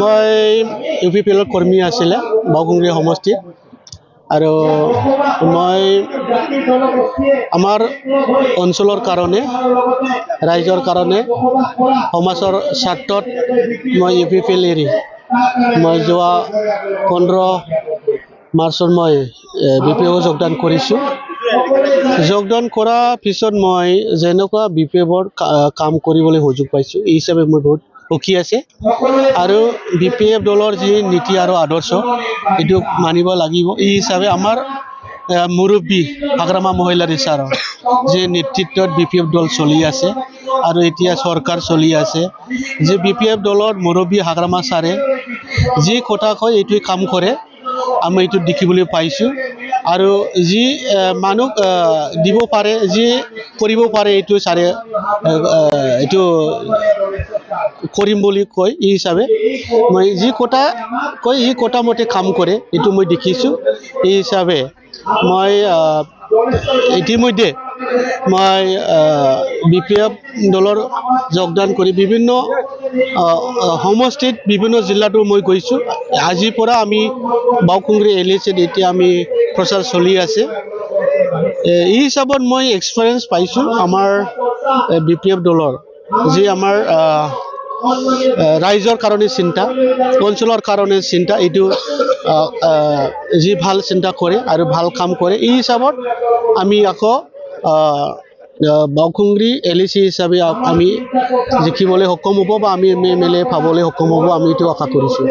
মই UPPL কৰ্মী আছিলে বাওকুংগ্ৰী সমষ্টিত আৰু মই আমাৰ অঞ্চলৰ কাৰণে ৰাইজৰ কাৰণে সমাজৰ স্বাৰ্থত মই UPPL এৰি মই যোৱা 15 মাৰ্চত মই BPF যোগদান কৰিছোঁ। যোগদান কৰাৰ পিছত মই যেনেকুৱা BPFৰ কাম কৰিবলৈ সুযোগ পাইছোঁ এই হিচাপে মই বহুত সুখী আছে আৰু BPF দলৰ যি নীতি আৰু আদৰ্শ এইটো মানিব লাগিব। এই হিচাপে আমাৰ মুৰব্বী হাগ্ৰামা মহিলাৰী ছাৰৰ যে নেতৃত্বত BPF দল চলি আছে আৰু এতিয়া চৰকাৰ চলি আছে যে BPF দলৰ মুৰব্বী হাগ্ৰামা ছাৰে যি কথা কয় এইটোৱে কাম কৰে আমি এইটো দেখিবলৈ পাইছোঁ আৰু যি মানুহ দিব পাৰে যি কৰিব পাৰে এইটো ছাৰে এইটো কৰিম বুলি কয়। এই হিচাপে মই যি কথা কয় এই কথা মতে কাম কৰে এইটো মই দেখিছোঁ। এই হিচাপে মই ইতিমধ্যে মই BPF দলৰ যোগদান কৰি বিভিন্ন সমষ্টিত বিভিন্ন জিলাতো মই গৈছোঁ। আজিৰ পৰা আমি বাওকুংগ্ৰী LACত এতিয়া আমি প্ৰচাৰ চলি আছে। এই হিচাপত মই এক্সপিৰিয়েঞ্চ পাইছোঁ আমাৰ BPF দলৰ যি আমাৰ ৰাইজৰ কাৰণে চিন্তা অঞ্চলৰ কাৰণে চিন্তা এইটো যি ভাল চিন্তা কৰে আৰু ভাল কাম কৰে। এই হিচাপত আমি আকৌ বাওকুংগ্ৰী LAC হিচাপে আমি জিকিবলৈ সক্ষম হ'ব বা আমি MLA পাবলৈ সক্ষম হ'ব আমি এইটো আশা কৰিছোঁ।